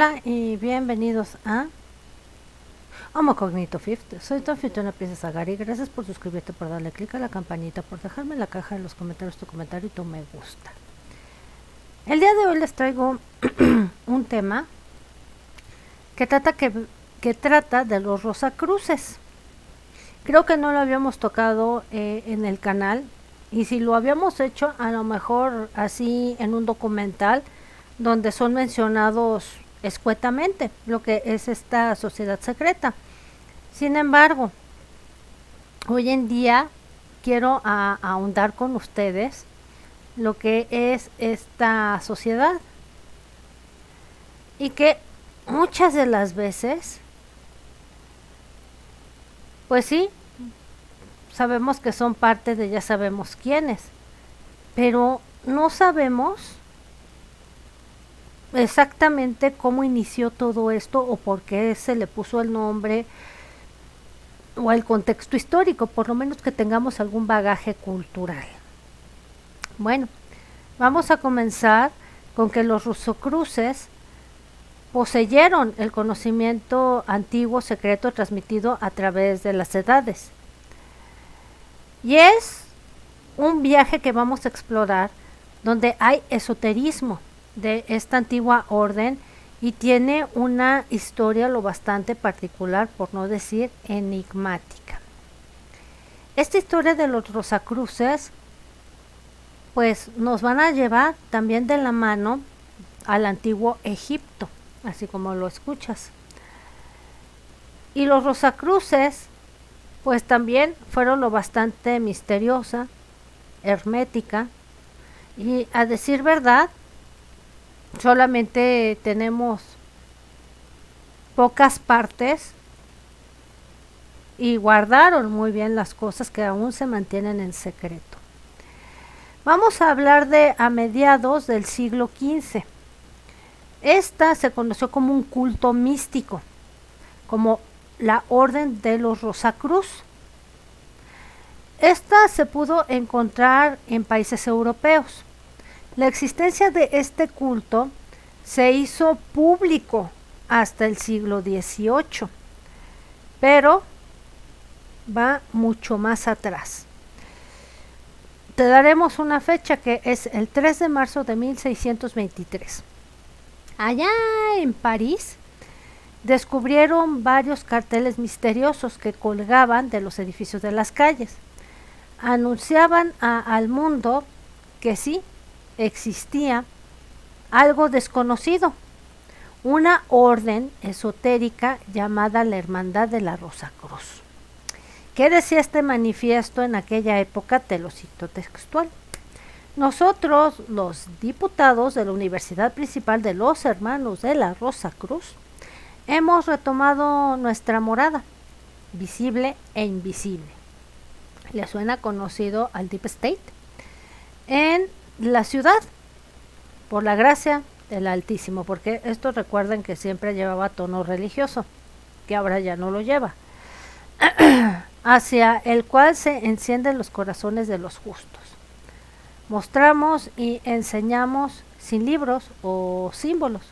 Hola y bienvenidos a Homo Cognito Fifth. Soy tu anfitriona Princesa Gary. Gracias por suscribirte, por darle clic a la campanita, por dejarme en la caja de los comentarios tu comentario y tu me gusta. El día de hoy les traigo un tema que trata de los Rosacruces. Creo que no lo habíamos tocado en el canal, y si lo habíamos hecho, a lo mejor así en un documental donde son mencionados escuetamente lo que es esta sociedad secreta. Sin embargo, hoy en día quiero ahondar con ustedes lo que es esta sociedad, y que muchas de las veces, pues sí, sabemos que son parte de ya sabemos quiénes, pero no sabemos exactamente cómo inició todo esto o por qué se le puso el nombre o el contexto histórico, por lo menos que tengamos algún bagaje cultural. Bueno, vamos a comenzar con que los Rosacruces poseyeron el conocimiento antiguo secreto transmitido a través de las edades. Y es un viaje que vamos a explorar donde hay esoterismo de esta antigua orden y tiene una historia lo bastante particular, por no decir enigmática. Esta historia de los Rosacruces pues nos van a llevar también de la mano al antiguo Egipto, así como lo escuchas. Y los Rosacruces pues también fueron lo bastante misteriosa, hermética, y a decir verdad solamente tenemos pocas partes y guardaron muy bien las cosas que aún se mantienen en secreto. Vamos a hablar de a mediados del siglo XV. Esta se conoció como un culto místico, como la Orden de los Rosacruz. Esta se pudo encontrar en países europeos. La existencia de este culto se hizo público hasta el siglo XVIII, pero va mucho más atrás. Te daremos una fecha que es el 3 de marzo de 1623. Allá en París descubrieron varios carteles misteriosos que colgaban de los edificios de las calles. Anunciaban al mundo que sí, existía algo desconocido, una orden esotérica llamada la Hermandad de la Rosacruz. ¿Qué decía este manifiesto en aquella época? Te lo cito textual. Nosotros, los diputados de la Universidad Principal de los Hermanos de la Rosacruz, hemos retomado nuestra morada, visible e invisible. ¿Le suena conocido al Deep State? En la ciudad, por la gracia del Altísimo, porque esto recuerden que siempre llevaba tono religioso, que ahora ya no lo lleva, hacia el cual se encienden los corazones de los justos. Mostramos y enseñamos sin libros o símbolos,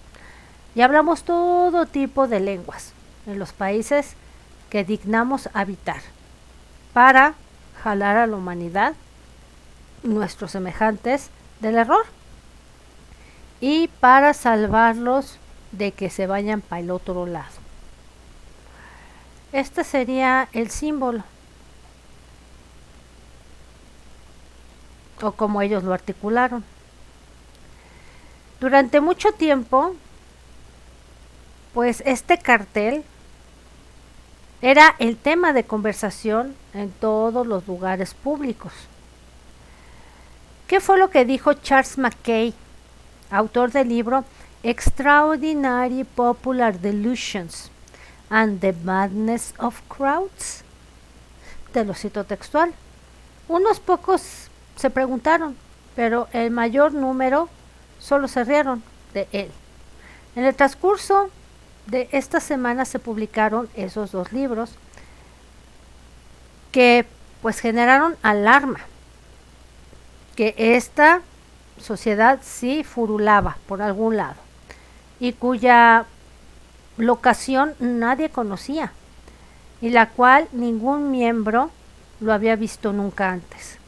y hablamos todo tipo de lenguas en los países que dignamos habitar, para jalar a la humanidad, nuestros semejantes, del error, y para salvarlos de que se vayan para el otro lado. Este sería el símbolo, o como ellos lo articularon. Durante mucho tiempo, pues este cartel era el tema de conversación en todos los lugares públicos. ¿Qué fue lo que dijo Charles Mackay, autor del libro Extraordinary Popular Delusions and the Madness of Crowds? Te lo cito textual. Unos pocos se preguntaron, pero el mayor número solo se rieron de él. En el transcurso de esta semana se publicaron esos dos libros que pues generaron alarma, que esta sociedad sí furulaba por algún lado, y cuya locación nadie conocía y la cual ningún miembro lo había visto nunca antes.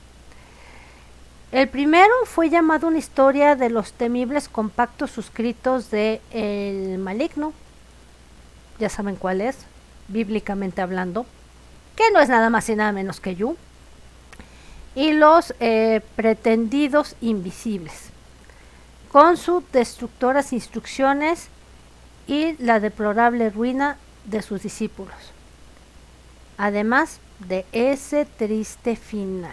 El primero fue llamado una historia de los temibles compactos suscritos de El Maligno, ya saben cuál es, bíblicamente hablando, que no es nada más y nada menos que Yu, y los pretendidos invisibles, con sus destructoras instrucciones y la deplorable ruina de sus discípulos, además de ese triste final.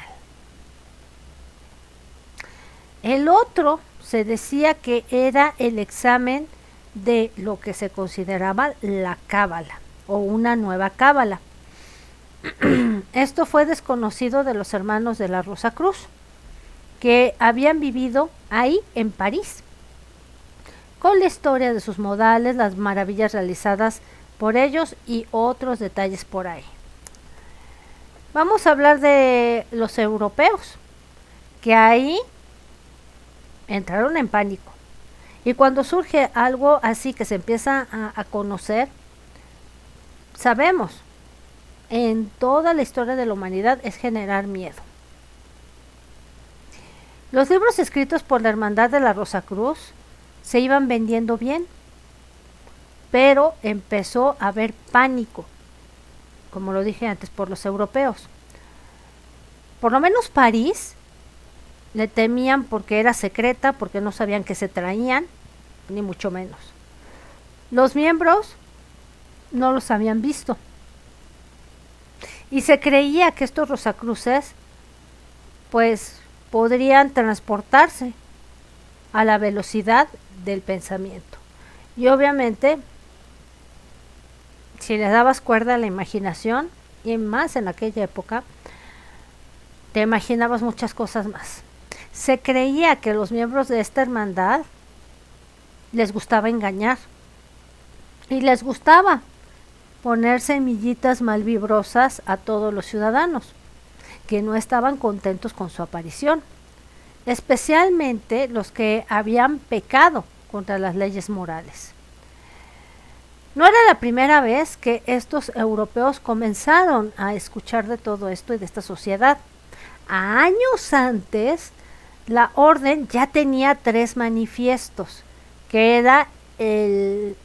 El otro se decía que era el examen de lo que se consideraba la cábala o una nueva cábala. Esto fue desconocido de los hermanos de la Rosa Cruz, que habían vivido ahí en París, con la historia de sus modales, las maravillas realizadas por ellos y otros detalles por ahí. Vamos a hablar de los europeos, que ahí entraron en pánico. Y cuando surge algo así que se empieza a conocer, sabemos, en toda la historia de la humanidad es generar miedo. Los libros escritos por la Hermandad de la Rosa Cruz se iban vendiendo bien, pero empezó a haber pánico, como lo dije antes, por los europeos. Por lo menos París le temían porque era secreta, porque no sabían qué se traían, ni mucho menos. Los miembros no los habían visto. Y se creía que estos rosacruces pues podrían transportarse a la velocidad del pensamiento. Y obviamente, si le dabas cuerda a la imaginación, y más en aquella época, te imaginabas muchas cosas más. Se creía que los miembros de esta hermandad les gustaba engañar y les gustaba poner semillitas malvibrosas a todos los ciudadanos que no estaban contentos con su aparición, especialmente los que habían pecado contra las leyes morales. No era la primera vez que estos europeos comenzaron a escuchar de todo esto y de esta sociedad. Años antes, la orden ya tenía 3 manifiestos, que era el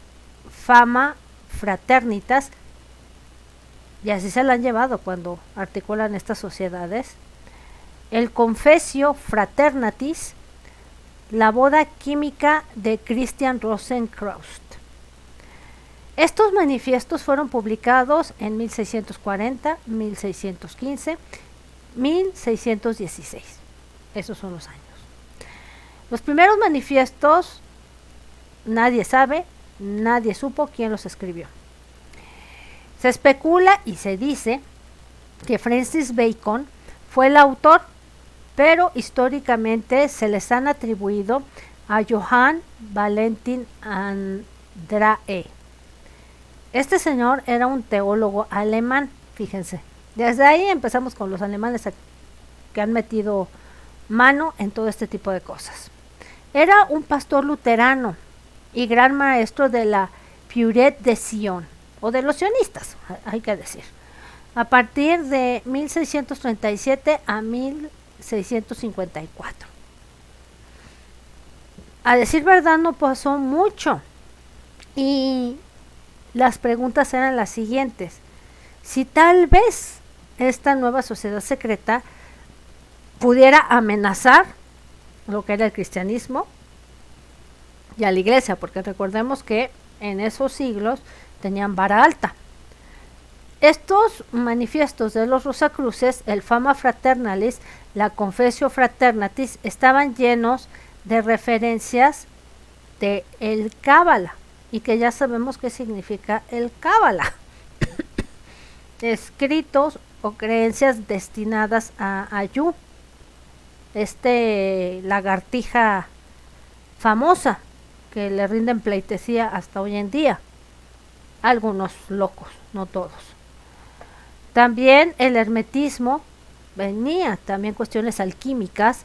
Fama Fraternitas, y así se la han llevado cuando articulan estas sociedades, el Confessio Fraternatis, la boda química de Christian Rosenkrantz. Estos manifiestos fueron publicados en 1640, 1615, 1616. Esos son los años. Los primeros manifiestos nadie sabe, nadie supo quién los escribió. Se especula y se dice que Francis Bacon fue el autor, pero históricamente se les han atribuido a Johann Valentin Andrae. Este señor era un teólogo alemán, fíjense. Desde ahí empezamos con los alemanes que han metido mano en todo este tipo de cosas. Era un pastor luterano y gran maestro de la Puret de Sion, o de los sionistas, hay que decir, a partir de 1637 a 1654. A decir verdad, no pasó mucho y las preguntas eran las siguientes: si tal vez esta nueva sociedad secreta pudiera amenazar lo que era el cristianismo y a la iglesia, porque recordemos que en esos siglos tenían vara alta. Estos manifiestos de los Rosacruces, el Fama Fraternalis, la Confessio Fraternatis, estaban llenos de referencias de el Cábala, y que ya sabemos qué significa el Cábala. Escritos o creencias destinadas a Yu, lagartija famosa que le rinden pleitesía hasta hoy en día. Algunos locos, no todos. También el hermetismo venía, también cuestiones alquímicas,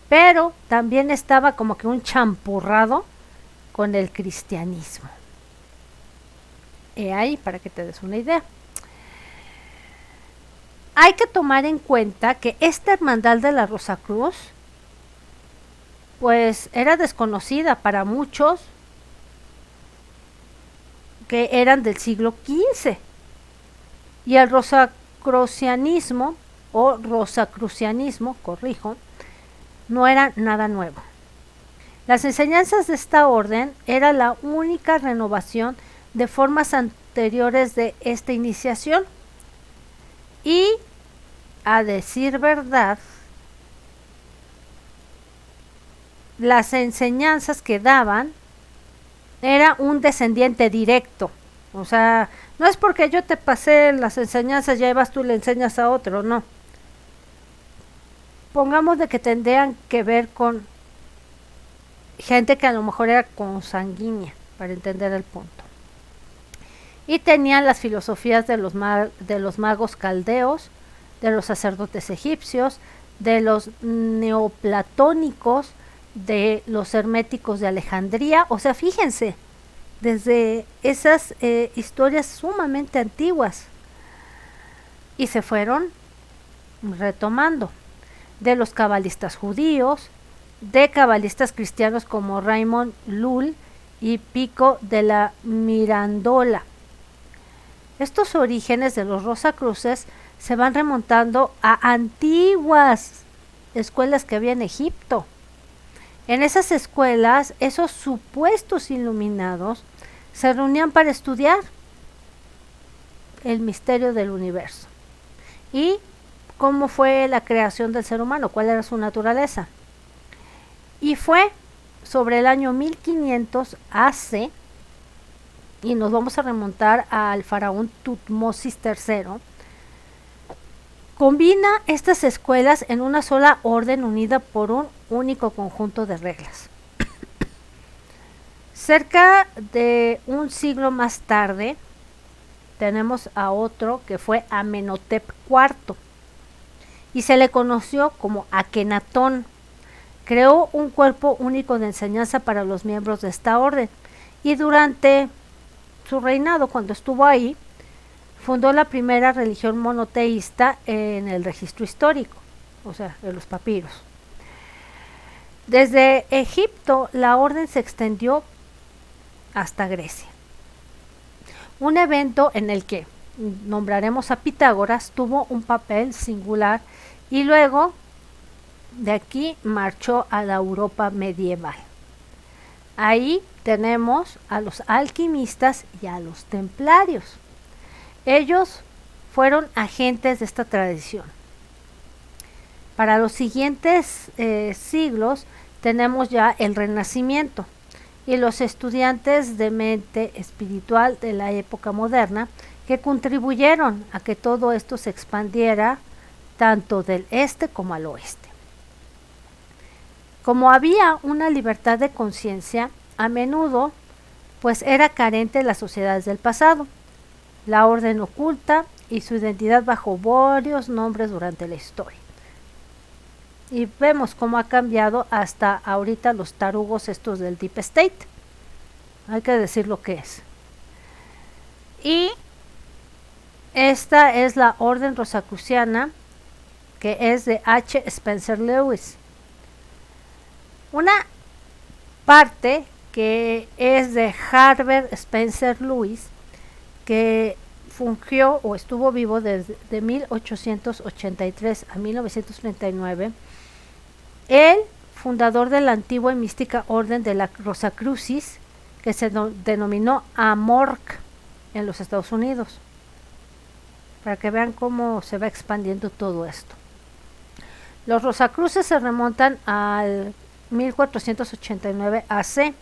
pero también estaba como que un champurrado con el cristianismo. ahí para que te des una idea. Hay que tomar en cuenta que esta hermandad de la Rosacruz pues era desconocida para muchos que eran del siglo XV, y el rosacrucianismo o rosacrucianismo, corrijo, no era nada nuevo. Las enseñanzas de esta orden era la única renovación de formas anteriores de esta iniciación, y a decir verdad, las enseñanzas que daban era un descendiente directo. O sea, no es porque yo te pasé las enseñanzas, ya vas tú y le enseñas a otro, no. Pongamos de que tendrían que ver con gente que a lo mejor era consanguínea, para entender el punto. Y tenían las filosofías de los magos caldeos, de los sacerdotes egipcios, de los neoplatónicos, de los herméticos de Alejandría. O sea, fíjense, desde esas historias sumamente antiguas, y se fueron retomando, de los cabalistas judíos, de cabalistas cristianos como Raymond Lull y Pico de la Mirandola. Estos orígenes de los Rosacruces se van remontando a antiguas escuelas que había en Egipto. En esas escuelas, esos supuestos iluminados se reunían para estudiar el misterio del universo y cómo fue la creación del ser humano, cuál era su naturaleza. Y fue sobre el año 1500 AC, y nos vamos a remontar al faraón Tutmosis III, combina estas escuelas en una sola orden unida por un único conjunto de reglas. Cerca de un siglo más tarde tenemos a otro que fue Amenhotep IV, y se le conoció como Akenatón. Creó un cuerpo único de enseñanza para los miembros de esta orden, y durante su reinado, cuando estuvo ahí, fundó la primera religión monoteísta en el registro histórico, o sea, en los papiros. Desde Egipto, la orden se extendió hasta Grecia. Un evento en el que nombraremos a Pitágoras tuvo un papel singular, y luego de aquí marchó a la Europa medieval. Ahí tenemos a los alquimistas y a los templarios. Ellos fueron agentes de esta tradición. Para los siguientes siglos tenemos ya el Renacimiento y los estudiantes de mente espiritual de la época moderna, que contribuyeron a que todo esto se expandiera tanto del este como al oeste. Como había una libertad de conciencia, a menudo pues era carente de las sociedades del pasado. La orden oculta y su identidad bajo varios nombres durante la historia. Y vemos cómo ha cambiado hasta ahorita los tarugos estos del Deep State. Hay que decir lo que es. Y esta es la orden rosacruciana, que es de H. Spencer Lewis. Una parte que es de Herbert Spencer Lewis, que fungió o estuvo vivo desde 1883 a 1939, el fundador de la antigua y mística orden de la Rosacrucis, que se denominó Amorc en los Estados Unidos, para que vean cómo se va expandiendo todo esto. Los Rosacruces se remontan al 1489 AC,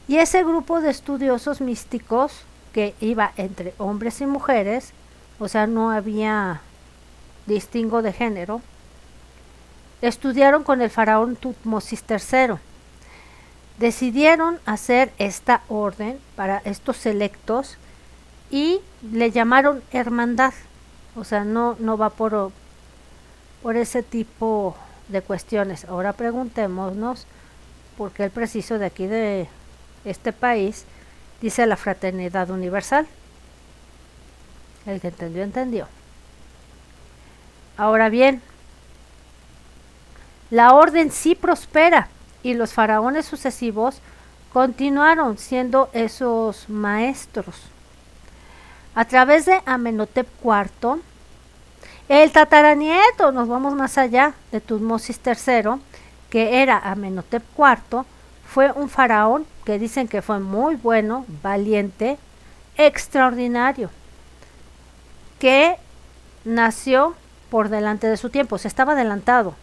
y ese grupo de estudiosos místicos, que iba entre hombres y mujeres, o sea, no había distingo de género, estudiaron con el faraón Tutmosis III. Decidieron hacer esta orden para estos selectos y le llamaron hermandad. O sea, no va por ese tipo de cuestiones. Ahora preguntémonos por qué el preciso de aquí de este país dice la fraternidad universal. El que entendió, entendió. Ahora bien, la orden sí prospera y los faraones sucesivos continuaron siendo esos maestros. A través de Amenhotep IV, el tataranieto, nos vamos más allá, de Tutmosis III, que era Amenhotep IV, fue un faraón que dicen que fue muy bueno, valiente, extraordinario, que nació por delante de su tiempo, se estaba adelantado,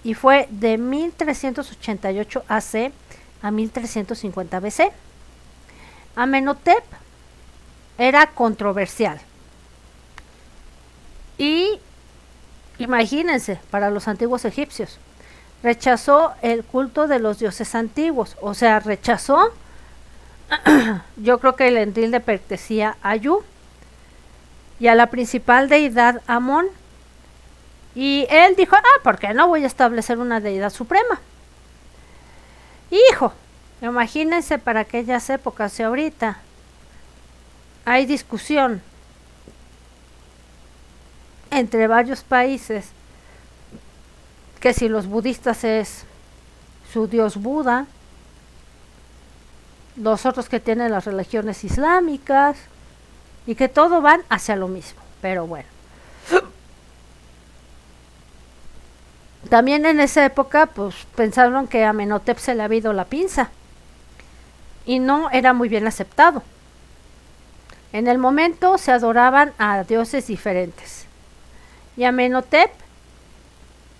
y fue de 1388 AC a 1350 BC. Amenhotep era controversial. Y imagínense, para los antiguos egipcios, rechazó el culto de los dioses antiguos, o sea, rechazó, yo creo que el Enlil le pertenecía a Yu y a la principal deidad Amón. Y él dijo, ¿por qué no voy a establecer una deidad suprema? Hijo, imagínense para aquellas épocas, si ahorita hay discusión entre varios países que si los budistas es su dios Buda, los otros que tienen las religiones islámicas, y que todo van hacia lo mismo, pero bueno. También en esa época pues pensaron que a Amenhotep se le había ido la pinza y no era muy bien aceptado. En el momento se adoraban a dioses diferentes y Amenhotep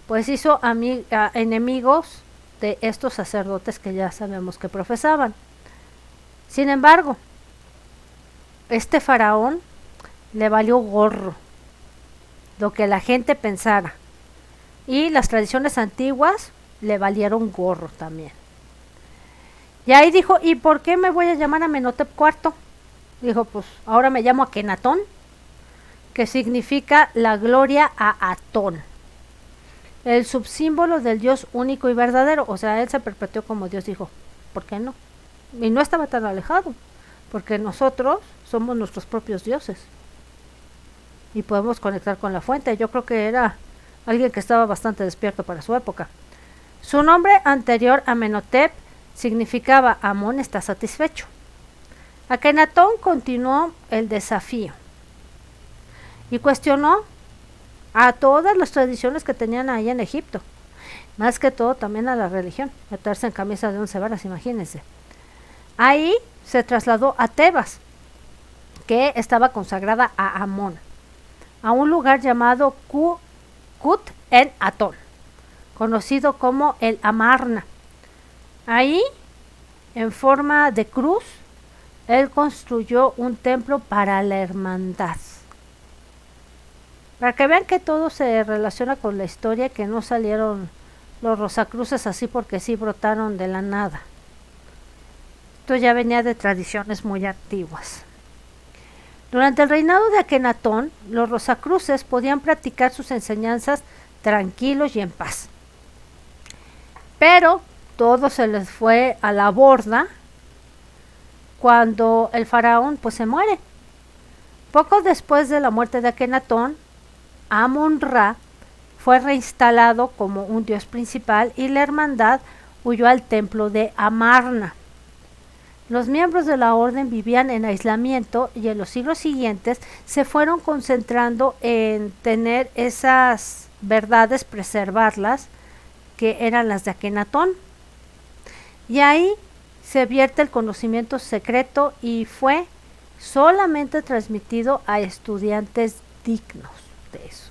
pues hizo enemigos de estos sacerdotes que ya sabemos que profesaban. Sin embargo, este faraón le valió gorro lo que la gente pensara. Y las tradiciones antiguas le valieron gorro también. Y ahí dijo, ¿y por qué me voy a llamar Amenhotep IV? Dijo, pues ahora me llamo Akenatón, que significa la gloria a Atón, el subsímbolo del Dios único y verdadero. O sea, él se perpetuó como Dios, dijo, ¿por qué no? Y no estaba tan alejado, porque nosotros somos nuestros propios dioses y podemos conectar con la fuente. Yo creo que era alguien que estaba bastante despierto para su época. Su nombre anterior, Amenhotep, significaba Amón está satisfecho. Akenatón continuó el desafío y cuestionó a todas las tradiciones que tenían ahí en Egipto, más que todo también a la religión, meterse en camisa de 11 varas, imagínense. Ahí se trasladó a Tebas, que estaba consagrada a Amón, a un lugar llamado Kut en Atón, conocido como el Amarna. Ahí, en forma de cruz, él construyó un templo para la hermandad. Para que vean que todo se relaciona con la historia, que no salieron los rosacruces así porque sí brotaron de la nada. Esto ya venía de tradiciones muy antiguas. Durante el reinado de Akenatón, los rosacruces podían practicar sus enseñanzas tranquilos y en paz. Pero todo se les fue a la borda cuando el faraón pues se muere. Poco después de la muerte de Akenatón, Amon-Ra fue reinstalado como un dios principal y la hermandad huyó al templo de Amarna. Los miembros de la orden vivían en aislamiento y en los siglos siguientes se fueron concentrando en tener esas verdades, preservarlas, que eran las de Akenatón. Y ahí se vierte el conocimiento secreto y fue solamente transmitido a estudiantes dignos de eso.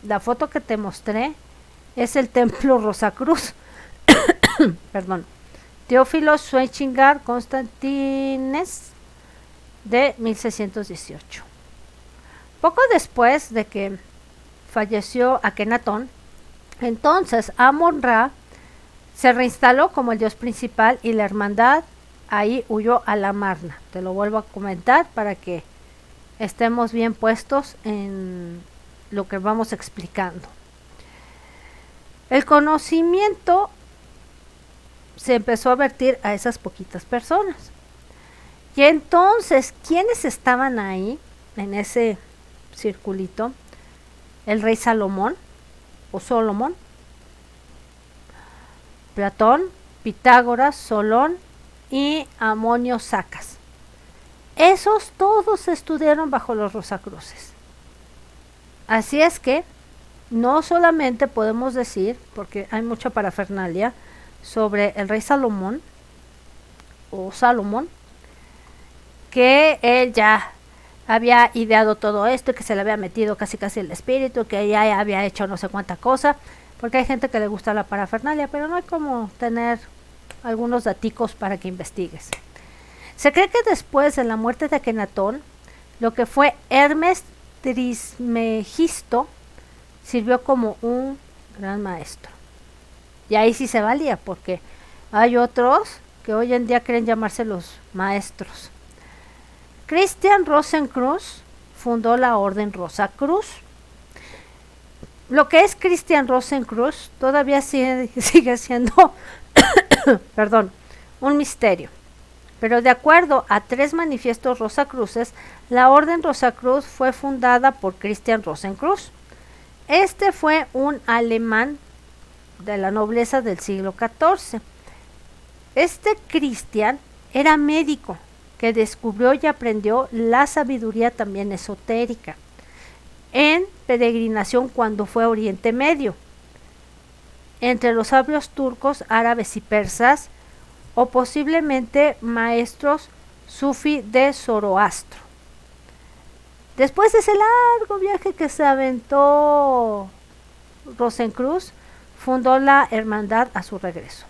La foto que te mostré es el templo Rosacruz. Perdón. Teófilo Schweitzer Constantines de 1618. Poco después de que falleció Akenatón, entonces Amon-Ra se reinstaló como el dios principal y la hermandad ahí huyó a la Amarna. Te lo vuelvo a comentar para que estemos bien puestos en lo que vamos explicando. El conocimiento se empezó a vertir a esas poquitas personas. Y entonces, ¿quiénes estaban ahí en ese circulito? El rey Salomón o Solomón, Platón, Pitágoras, Solón y Amonio Sacas. Esos todos estudiaron bajo los Rosacruces. Así es que no solamente podemos decir, porque hay mucha parafernalia sobre el rey Salomón o Salomón, que él ya había ideado todo esto, que se le había metido casi el espíritu, que ya había hecho no sé cuánta cosa, porque hay gente que le gusta la parafernalia, pero no hay como tener algunos daticos para que investigues. Se cree que después de la muerte de Akenatón, lo que fue Hermes Trismegisto sirvió como un gran maestro. Y ahí sí se valía, porque hay otros que hoy en día creen llamarse los maestros. Christian Rosenkreuz fundó la Orden Rosacruz. Lo que es Christian Rosenkreuz todavía sigue siendo perdón, un misterio. Pero de acuerdo a 3 manifiestos rosacruces, la Orden Rosacruz fue fundada por Christian Rosenkreuz. Este fue un alemán de la nobleza del siglo XIV. Este Christian era médico que descubrió y aprendió la sabiduría también esotérica en peregrinación cuando fue a Oriente Medio, entre los sabios turcos, árabes y persas, o posiblemente maestros sufi de Zoroastro. Después de ese largo viaje que se aventó Rosenkreuz, fundó la hermandad a su regreso.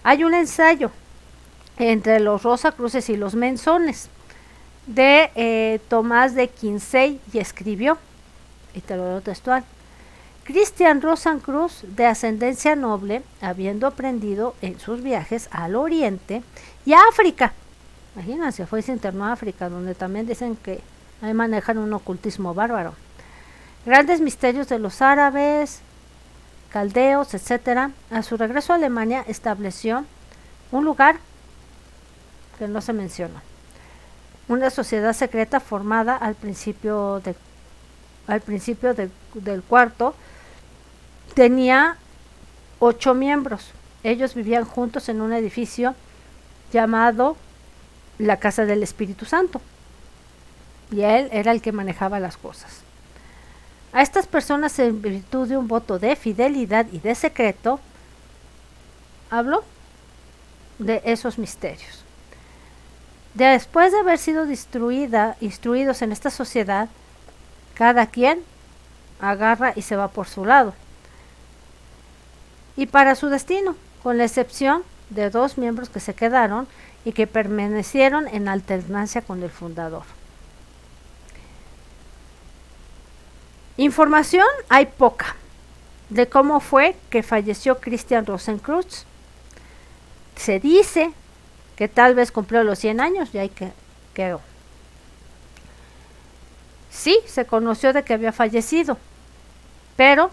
Hay un ensayo entre los Rosacruces y los Menzones de Tomás de Quincey, y escribió, y te lo leo textual: Christian Rosenkreuz, de ascendencia noble, habiendo aprendido en sus viajes al Oriente y a África. Imagínense, fue y se internó a África, donde también dicen que ahí manejan un ocultismo bárbaro. Grandes misterios de los árabes, caldeos, etc. A su regreso a Alemania estableció un lugar que no se menciona, una sociedad secreta formada al principio del cuarto. Tenía 8 miembros. Ellos vivían juntos en un edificio llamado la Casa del Espíritu Santo, y él era el que manejaba las cosas. A estas personas, en virtud de un voto de fidelidad y de secreto, habló de esos misterios. Después de haber sido instruidos en esta sociedad, cada quien agarra y se va por su lado, y para su destino, con la excepción de 2 miembros que se quedaron y que permanecieron en alternancia con el fundador. Información hay poca de cómo fue que falleció Christian Rosenkreuz. Se dice que tal vez cumplió los 100 años y ahí quedó. Sí, se conoció de que había fallecido, pero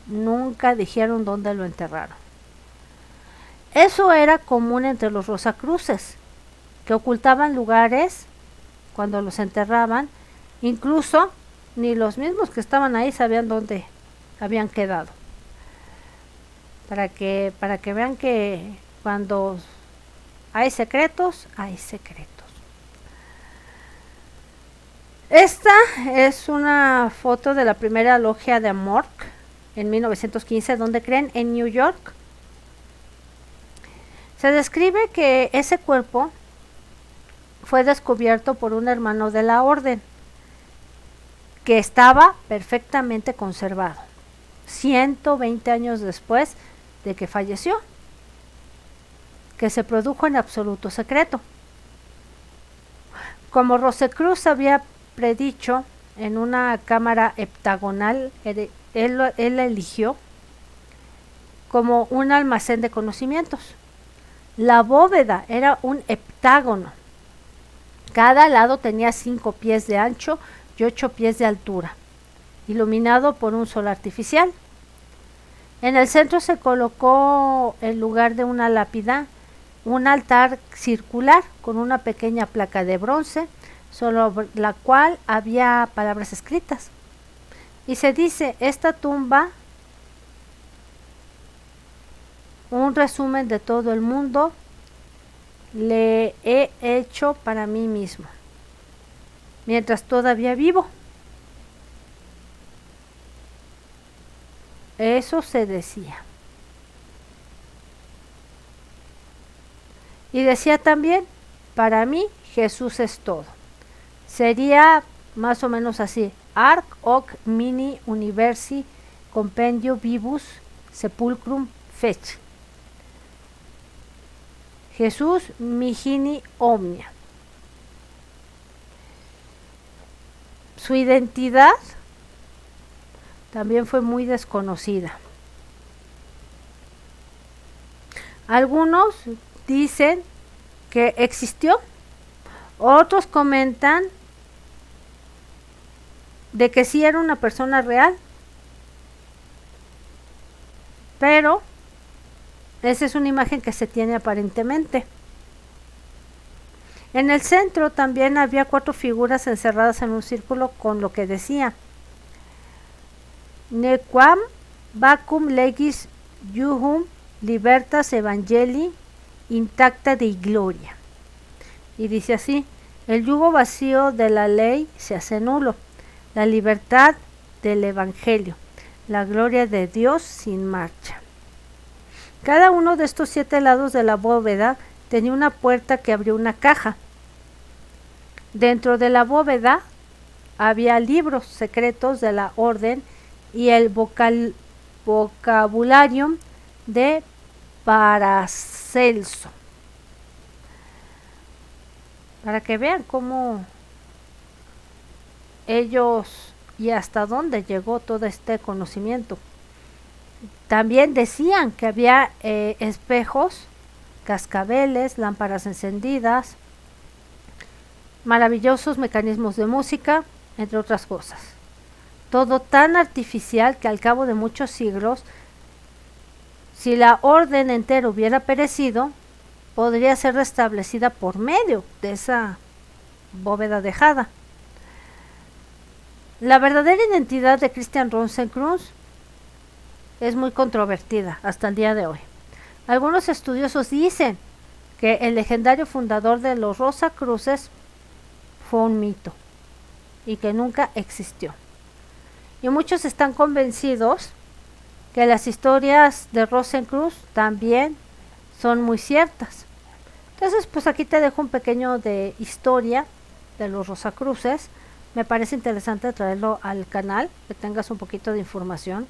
nunca dijeron dónde lo enterraron. Eso era común entre los Rosacruces, que ocultaban lugares cuando los enterraban. Incluso ni los mismos que estaban ahí sabían dónde habían quedado. Para que vean que cuando hay secretos, hay secretos. Esta es una foto de la primera logia de Amorc en 1915, donde creen en New York. Se describe que ese cuerpo fue descubierto por un hermano de la orden, que estaba perfectamente conservado 120 años después de que falleció, que se produjo en absoluto secreto. Como Rosacruz había predicho en una cámara heptagonal, él la eligió como un almacén de conocimientos. La bóveda era un heptágono. Cada lado tenía 5 pies de ancho y 8 pies de altura, iluminado por un sol artificial. En el centro se colocó, en lugar de una lápida, un altar circular con una pequeña placa de bronce sobre la cual había palabras escritas. Y se dice, esta tumba, un resumen de todo el mundo, le he hecho para mí mismo, mientras todavía vivo. Eso se decía. Y decía también, para mí Jesús es todo. Sería más o menos así, Arc hoc mini universi compendio vivus sepulcrum feci. Jesús mihini omnia. Su identidad también fue muy desconocida. Algunos dicen que existió, otros comentan de que sí era una persona real, pero esa es una imagen que se tiene aparentemente. En el centro también había 4 figuras encerradas en un círculo con lo que decía: Nequam vacum legis iuhum libertas evangelii intacta Dei gloria. Y dice así: el yugo vacío de la ley se hace nulo, la libertad del evangelio, la gloria de Dios sin marcha. Cada uno de estos 7 lados de la bóveda tenía una puerta que abrió una caja. Dentro de la bóveda había libros secretos de la orden y el vocabulario de Paracelso. Para que vean cómo ellos y hasta dónde llegó todo este conocimiento. También decían que había espejos, cascabeles, lámparas encendidas, maravillosos mecanismos de música, entre otras cosas. Todo tan artificial que al cabo de muchos siglos, si la orden entera hubiera perecido, podría ser restablecida por medio de esa bóveda dejada. La verdadera identidad de Christian Rosenkreuz es muy controvertida hasta el día de hoy. Algunos estudiosos dicen que el legendario fundador de los Rosacruces fue un mito y que nunca existió. Y muchos están convencidos que las historias de Rosenkreuz también son muy ciertas. Entonces, pues aquí te dejo un pequeño de historia de los Rosacruces. Me parece interesante traerlo al canal, que tengas un poquito de información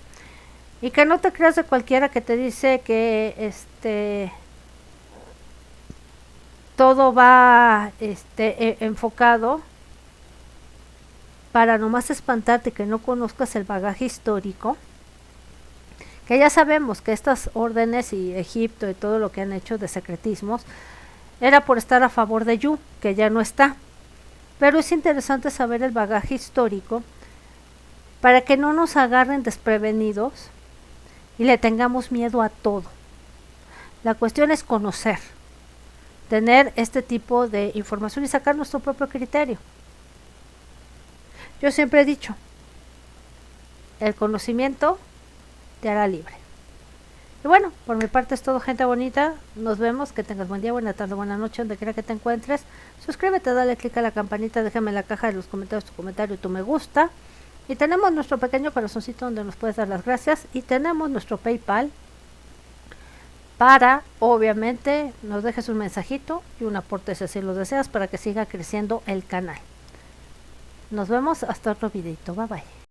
y que no te creas de cualquiera que te dice que todo va enfocado para nomás espantarte, que no conozcas el bagaje histórico, que ya sabemos que estas órdenes y Egipto y todo lo que han hecho de secretismos era por estar a favor de Yu, que ya no está. Pero es interesante saber el bagaje histórico para que no nos agarren desprevenidos y le tengamos miedo a todo. La cuestión es conocer, tener este tipo de información y sacar nuestro propio criterio. Yo siempre he dicho, el conocimiento te hará libre. Y bueno, por mi parte es todo, gente bonita. Nos vemos, que tengas buen día, buena tarde, buena noche, donde quiera que te encuentres. Suscríbete, dale click a la campanita, déjame en la caja de los comentarios tu comentario y tu me gusta. Y tenemos nuestro pequeño corazoncito donde nos puedes dar las gracias. Y tenemos nuestro PayPal para, obviamente, nos dejes un mensajito y un aporte si así lo deseas para que siga creciendo el canal. Nos vemos hasta otro videito. Bye bye.